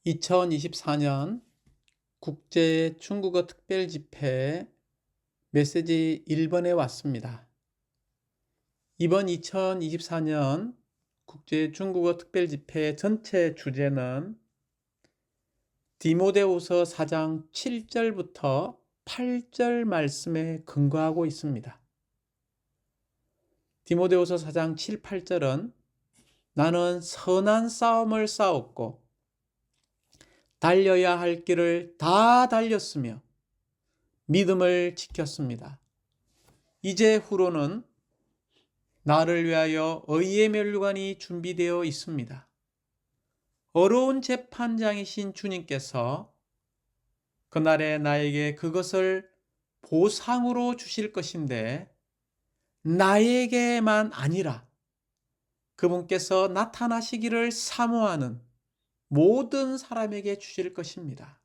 2024년 국제 중국어 특별 집회 메시지 1번에 왔습니다. 이번 2024년 국제 중국어 특별 집회 전체 주제는 디모데후서 4장 7절부터 8절 말씀에 근거하고 있습니다. 디모데후서 4장 7, 8절은 나는 선한 싸움을 싸웠고 달려야 할 길을 다 달렸으며 믿음을 지켰습니다. 이제 후로는 나를 위하여 의의 면류관이 준비되어 있습니다. 어려운 재판장이신 주님께서 그날에 나에게 그것을 보상으로 주실 것인데 나에게만 아니라 그분께서 나타나시기를 사모하는 모든 사람에게 주실 것입니다.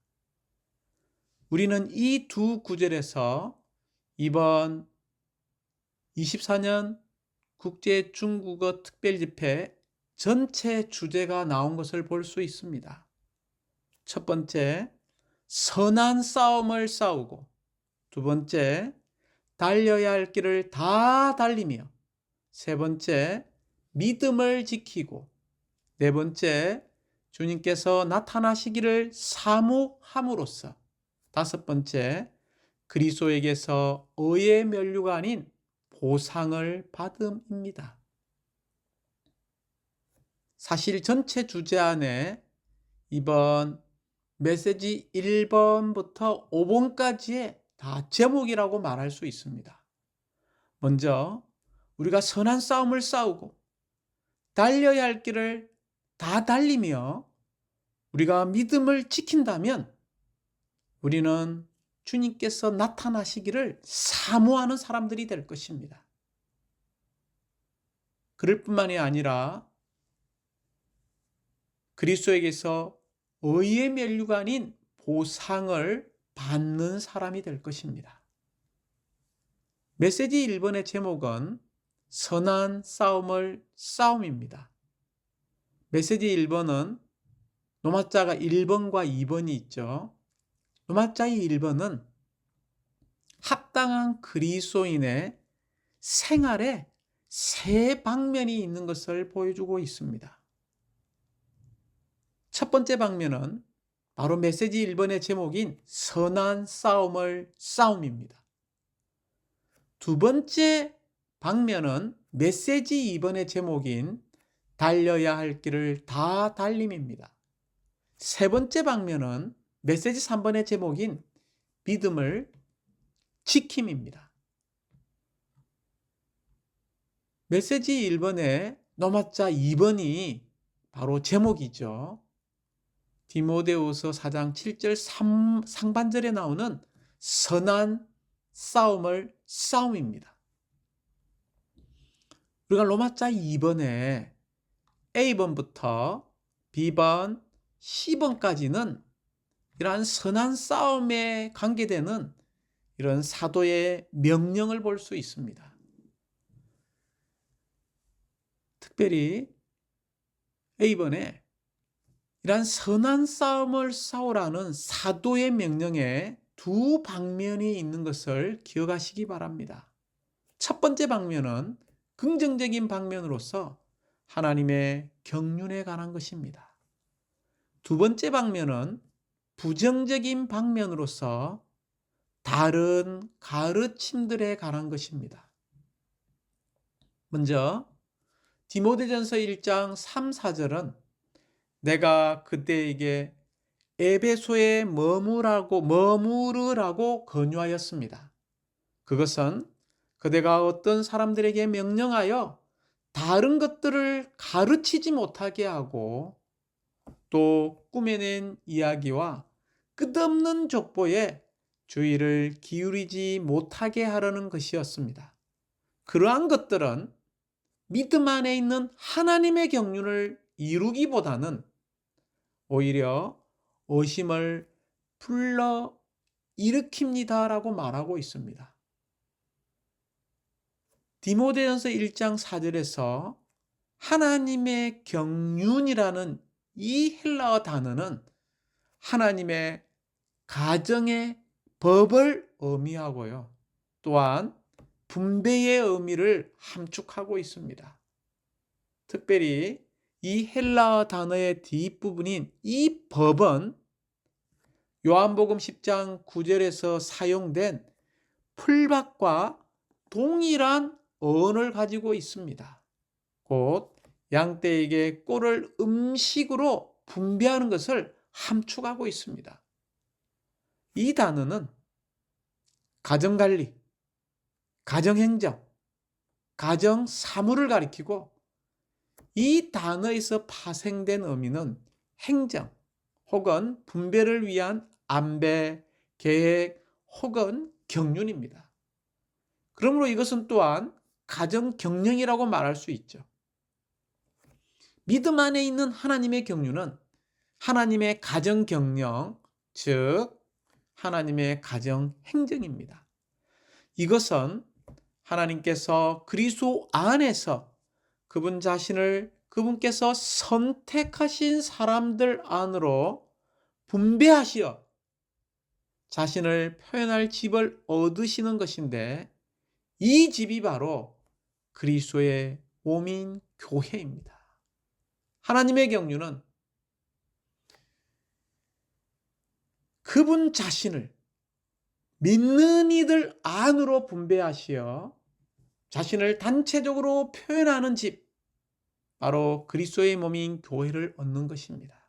우리는 이 두 구절에서 이번 24년 국제 중국어 특별 집회 전체 주제가 나온 것을 볼 수 있습니다. 첫 번째, 선한 싸움을 싸우고, 두 번째, 달려야 할 길을 다 달리며, 세 번째, 믿음을 지키고, 네 번째, 주님께서 나타나시기를 사모함으로써, 다섯 번째, 그리스도에게서 의의 면류가 아닌 보상을 받음입니다. 사실 전체 주제 안에 이번 메시지 1번부터 5번까지의 다 제목이라고 말할 수 있습니다. 먼저 우리가 선한 싸움을 싸우고 달려야 할 길을 다 달리며 우리가 믿음을 지킨다면 우리는 주님께서 나타나시기를 사모하는 사람들이 될 것입니다. 그럴 뿐만이 아니라 그리스도에게서 의의 면류가 아닌 보상을 받는 사람이 될 것입니다. 메시지 1번의 제목은 선한 싸움을 싸움입니다. 메시지 1번은 노마자가 1번과 2번이 있죠. 노마자의 1번은 합당한 그리스도인의 생활에 세 방면이 있는 것을 보여주고 있습니다. 첫 번째 방면은 바로 메시지 1번의 제목인 선한 싸움을 싸움입니다. 두 번째 방면은 메시지 2번의 제목인 달려야 할 길을 다 달림입니다. 세 번째 방면은 메시지 3번의 제목인 믿음을 지킴입니다. 메시지 1번의 노마자 2번이 바로 제목이죠. 디모데후서 4장 7절 상반절에 나오는 선한 싸움을 싸움입니다. 우리가 로마자 2번에 A번부터 B번, C번까지는 이러한 선한 싸움에 관계되는 이런 사도의 명령을 볼 수 있습니다. 특별히 A번에 이러한 선한 싸움을 싸우라는 사도의 명령에 두 방면이 있는 것을 기억하시기 바랍니다. 첫 번째 방면은 긍정적인 방면으로서 하나님의 경륜에 관한 것입니다. 두 번째 방면은 부정적인 방면으로서 다른 가르침들에 관한 것입니다. 먼저 디모데전서 1장 3, 4절은 내가 그대에게 에베소에 머무르라고 권유하였습니다. 그것은 그대가 어떤 사람들에게 명령하여 다른 것들을 가르치지 못하게 하고 또 꾸며낸 이야기와 끝없는 족보에 주의를 기울이지 못하게 하려는 것이었습니다. 그러한 것들은 믿음 안에 있는 하나님의 경륜을 이루기보다는 오히려 의심을 불러 일으킵니다라고 말하고 있습니다. 디모데전서 1장 4절에서 하나님의 경륜이라는 이 헬라어 단어는 하나님의 가정의 법을 의미하고요. 또한 분배의 의미를 함축하고 있습니다. 특별히 이 헬라어 단어의 뒷부분인 이 법은 요한복음 10장 9절에서 사용된 풀밭과 동일한 어원을 가지고 있습니다. 곧 양떼에게 꼴을 음식으로 분배하는 것을 함축하고 있습니다. 이 단어는 가정관리, 가정행정, 가정사무를 가리키고 이 단어에서 파생된 의미는 행정 혹은 분배를 위한 안배, 계획 혹은 경륜입니다. 그러므로 이것은 또한 가정경영이라고 말할 수 있죠. 믿음 안에 있는 하나님의 경륜은 하나님의 가정경영, 즉 하나님의 가정행정입니다. 이것은 하나님께서 그리스도 안에서 그분 자신을 그분께서 선택하신 사람들 안으로 분배하시어 자신을 표현할 집을 얻으시는 것인데 이 집이 바로 그리스도의 몸인 교회입니다. 하나님의 경륜은 그분 자신을 믿는 이들 안으로 분배하시어 자신을 단체적으로 표현하는 집, 바로 그리스도의 몸인 교회를 얻는 것입니다.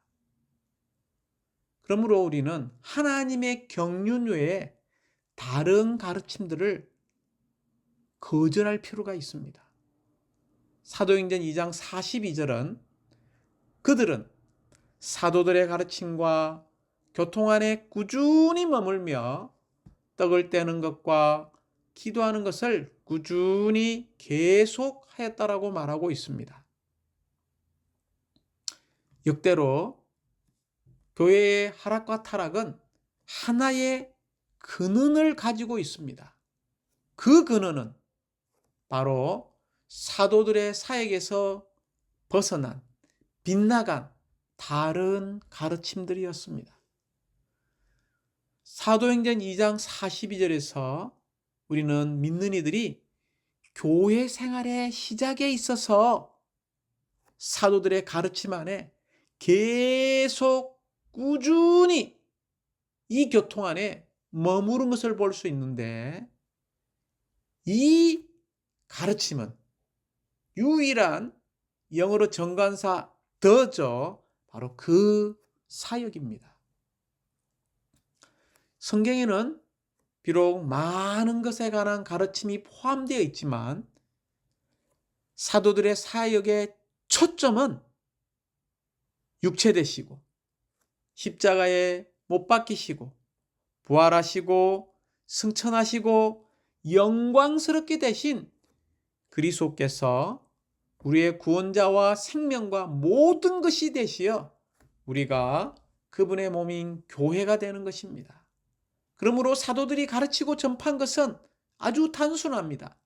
그러므로 우리는 하나님의 경륜 외에 다른 가르침들을 거절할 필요가 있습니다. 사도행전 2장 42절은 그들은 사도들의 가르침과 교통 안에 꾸준히 머물며 떡을 떼는 것과 기도하는 것을 꾸준히 계속하였다라고 말하고 있습니다. 역대로 교회의 하락과 타락은 하나의 근원을 가지고 있습니다. 그 근원은 바로 사도들의 사역에서 벗어난, 빗나간 다른 가르침들이었습니다. 사도행전 2장 42절에서 우리는 믿는 이들이 교회 생활의 시작에 있어서 사도들의 가르침 안에 계속 꾸준히 이 교통 안에 머무른 것을 볼 수 있는데 이 가르침은 유일한 영어로 정관사 더죠. 바로 그 사역입니다. 성경에는 비록 많은 것에 관한 가르침이 포함되어 있지만 사도들의 사역의 초점은 육체되시고 십자가에 못 박히시고 부활하시고 승천하시고 영광스럽게 되신 그리스도께서 우리의 구원자와 생명과 모든 것이 되시어 우리가 그분의 몸인 교회가 되는 것입니다. 그러므로 사도들이 가르치고 전파한 것은 아주 단순합니다.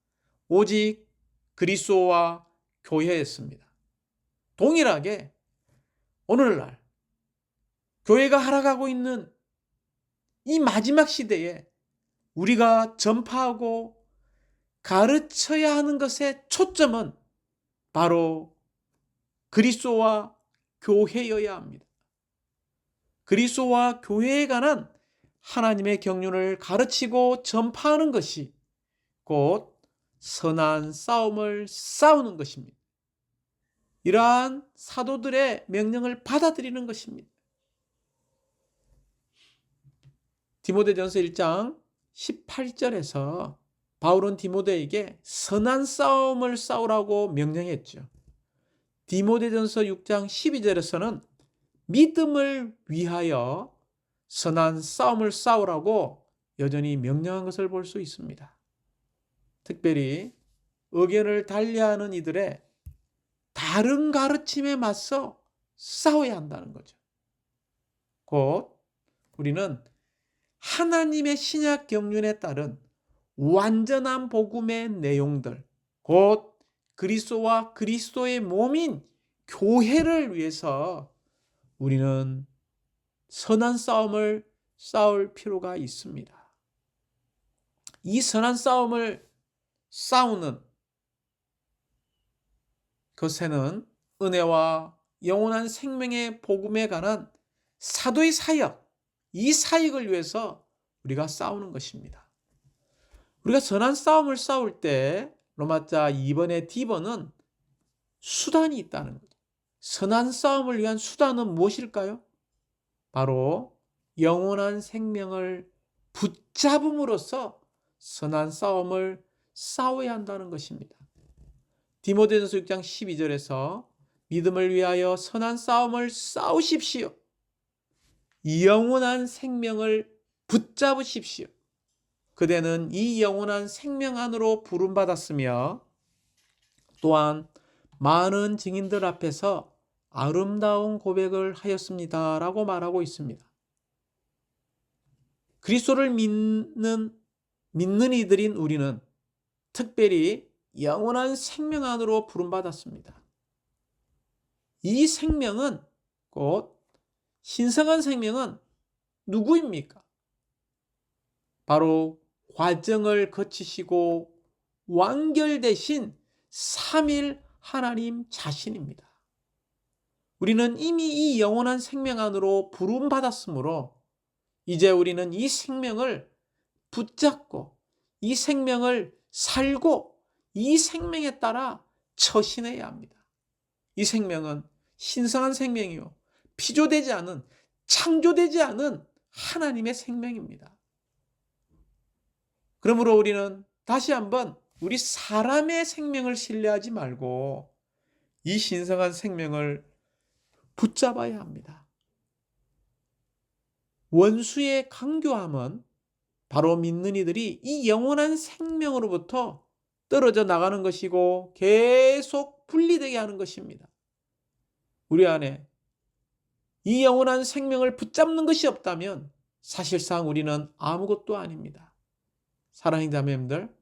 오직 그리스도와 교회였습니다. 동일하게 오늘날 교회가 하락하고 있는 이 마지막 시대에 우리가 전파하고 가르쳐야 하는 것의 초점은 바로 그리스도와 교회여야 합니다. 그리스도와 교회에 관한 하나님의 경륜을 가르치고 전파하는 것이 곧 선한 싸움을 싸우는 것입니다. 이러한 사도들의 명령을 받아들이는 것입니다. 디모데전서 1장 18절에서 바울은 디모데에게 선한 싸움을 싸우라고 명령했죠. 디모데전서 6장 12절에서는 믿음을 위하여 선한 싸움을 싸우라고 여전히 명령한 것을 볼 수 있습니다. 특별히 의견을 달리하는 이들의 다른 가르침에 맞서 싸워야 한다는 거죠. 곧 우리는 하나님의 신약 경륜에 따른 완전한 복음의 내용들, 곧 그리스도와 그리스도의 몸인 교회를 위해서 우리는 선한 싸움을 싸울 필요가 있습니다. 이 선한 싸움을 싸우는 것에는 은혜와 영원한 생명의 복음에 관한 사도의 사역, 이 사역을 위해서 우리가 싸우는 것입니다. 우리가 선한 싸움을 싸울 때 로마자 2번의 D번은 수단이 있다는 거죠. 선한 싸움을 위한 수단은 무엇일까요? 바로 영원한 생명을 붙잡음으로써 선한 싸움을 싸워야 한다는 것입니다. 디모데전서 6장 12절에서 믿음을 위하여 선한 싸움을 싸우십시오. 영원한 생명을 붙잡으십시오. 그대는 이 영원한 생명 안으로 부름받았으며 또한 많은 증인들 앞에서 아름다운 고백을 하였습니다 라고 말하고 있습니다. 그리스도를 믿는 이들인 우리는 특별히 영원한 생명 안으로 부름받았습니다. 이 생명은 곧 신성한 생명은 누구입니까? 바로 과정을 거치시고 완결되신 삼일 하나님 자신입니다. 우리는 이미 이 영원한 생명 안으로 부름받았으므로 이제 우리는 이 생명을 붙잡고 이 생명을 살고 이 생명에 따라 처신해야 합니다. 이 생명은 신성한 생명이요, 피조되지 않은, 창조되지 않은 하나님의 생명입니다. 그러므로 우리는 다시 한번 우리 사람의 생명을 신뢰하지 말고 이 신성한 생명을 붙잡아야 합니다. 원수의 강교함은 바로 믿는 이들이 이 영원한 생명으로부터 떨어져 나가는 것이고 계속 분리되게 하는 것입니다. 우리 안에 이 영원한 생명을 붙잡는 것이 없다면 사실상 우리는 아무것도 아닙니다. 사랑하는 자매님들,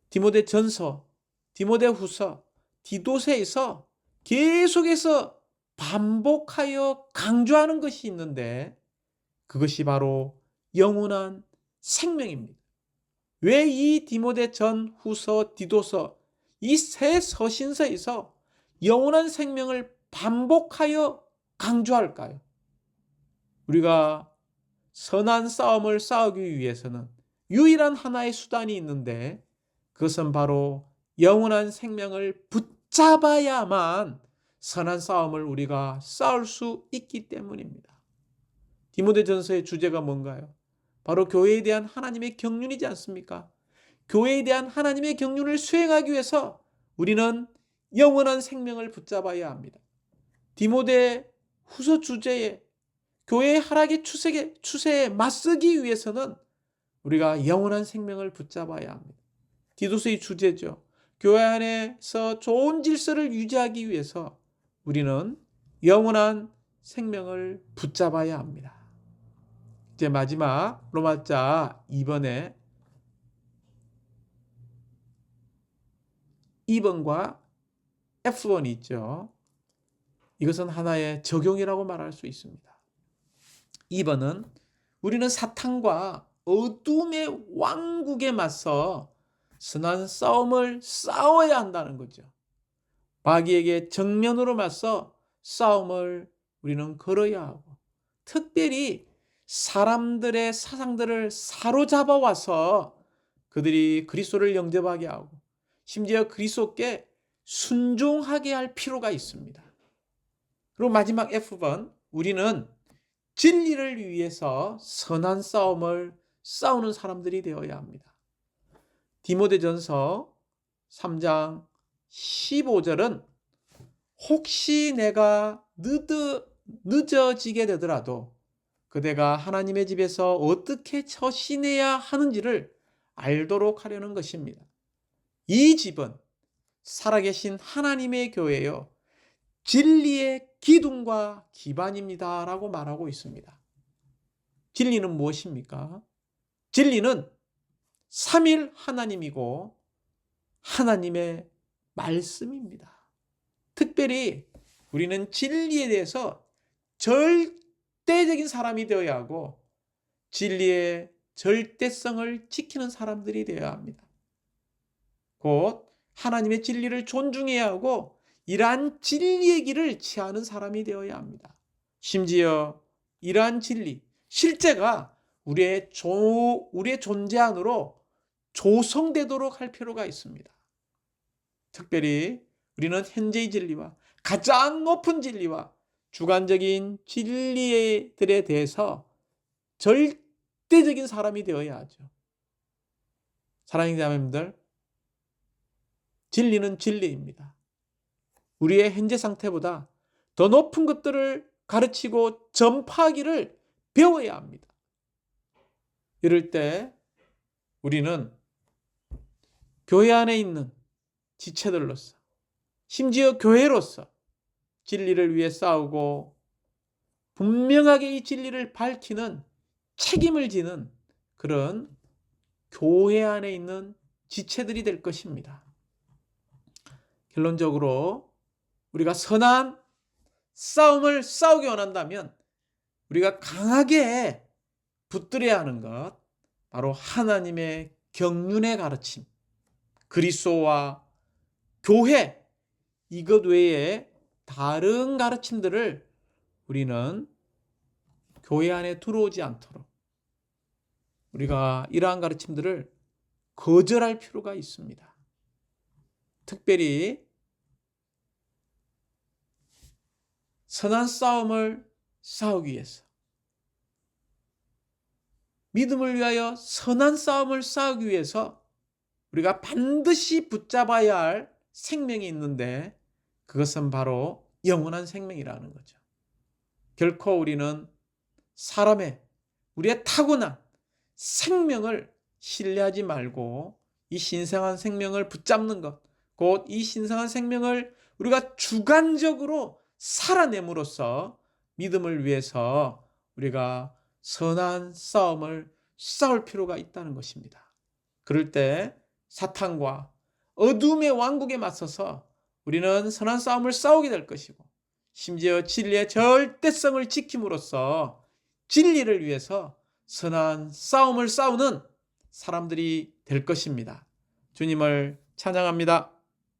디모데전서, 디모데후서, 디도서에서 계속해서 반복하여 강조하는 것이 있는데 그것이 바로 영원한 생명입니다. 왜 이 디모데전, 후서, 디도서 이 세 서신서에서 영원한 생명을 반복하여 강조할까요? 우리가 선한 싸움을 싸우기 위해서는 유일한 하나의 수단이 있는데 그것은 바로 영원한 생명을 붙잡아야만 선한 싸움을 우리가 싸울 수 있기 때문입니다. 디모데전서의 주제가 뭔가요? 바로 교회에 대한 하나님의 경륜이지 않습니까? 교회에 대한 하나님의 경륜을 수행하기 위해서 우리는 영원한 생명을 붙잡아야 합니다. 디모데 후서 주제에 교회의 하락의 추세에 맞서기 위해서는 우리가 영원한 생명을 붙잡아야 합니다. 디도서의 주제죠. 교회 안에서 좋은 질서를 유지하기 위해서 우리는 영원한 생명을 붙잡아야 합니다. 이제 마지막 로마자 2번에 2번과 F번이 있죠. 이것은 하나의 적용이라고 말할 수 있습니다. 2번은 우리는 사탄과 어둠의 왕국에 맞서 선한 싸움을 싸워야 한다는 거죠. 마귀에게 정면으로 맞서 싸움을 우리는 걸어야 하고 특별히 사람들의 사상들을 사로잡아 와서 그들이 그리스도를 영접하게 하고 심지어 그리스도께 순종하게 할 필요가 있습니다. 그리고 마지막 F번, 우리는 진리를 위해서 선한 싸움을 싸우는 사람들이 되어야 합니다. 디모데전서 3장 15절은 혹시 내가 늦어지게 되더라도 그대가 하나님의 집에서 어떻게 처신해야 하는지를 알도록 하려는 것입니다. 이 집은 살아계신 하나님의 교회요, 진리의 기둥과 기반입니다 라고 말하고 있습니다. 진리는 무엇입니까? 진리는 삼일 하나님이고 하나님의 말씀입니다. 특별히 우리는 진리에 대해서 절대 절대적인 사람이 되어야 하고 진리의 절대성을 지키는 사람들이 되어야 합니다. 곧 하나님의 진리를 존중해야 하고 이러한 진리의 길을 취하는 사람이 되어야 합니다. 심지어 이러한 진리, 실제가 우리의 존재 안으로 조성되도록 할 필요가 있습니다. 특별히 우리는 현재의 진리와 가장 높은 진리와 주관적인 진리들에 대해서 절대적인 사람이 되어야 하죠. 사랑하는 자매님들, 진리는 진리입니다. 우리의 현재 상태보다 더 높은 것들을 가르치고 전파하기를 배워야 합니다. 이럴 때 우리는 교회 안에 있는 지체들로서, 심지어 교회로서 진리를 위해 싸우고 분명하게 이 진리를 밝히는 책임을 지는 그런 교회 안에 있는 지체들이 될 것입니다. 결론적으로 우리가 선한 싸움을 싸우기 원한다면 우리가 강하게 붙들어야 하는 것, 바로 하나님의 경륜의 가르침, 그리스도와 교회, 이것 외에 다른 가르침들을 우리는 교회 안에 들어오지 않도록 우리가 이러한 가르침들을 거절할 필요가 있습니다. 특별히 선한 싸움을 싸우기 위해서, 믿음을 위하여 선한 싸움을 싸우기 위해서 우리가 반드시 붙잡아야 할 생명이 있는데 그것은 바로 영원한 생명이라는 거죠. 결코 우리는 우리의 타고난 생명을 신뢰하지 말고 이 신성한 생명을 붙잡는 것, 곧 이 신성한 생명을 우리가 주관적으로 살아냄으로써 믿음을 위해서 우리가 선한 싸움을 싸울 필요가 있다는 것입니다. 그럴 때 사탄과 어둠의 왕국에 맞서서 우리는 선한 싸움을 싸우게 될 것이고, 심지어 진리의 절대성을 지킴으로써 진리를 위해서 선한 싸움을 싸우는 사람들이 될 것입니다. 주님을 찬양합니다.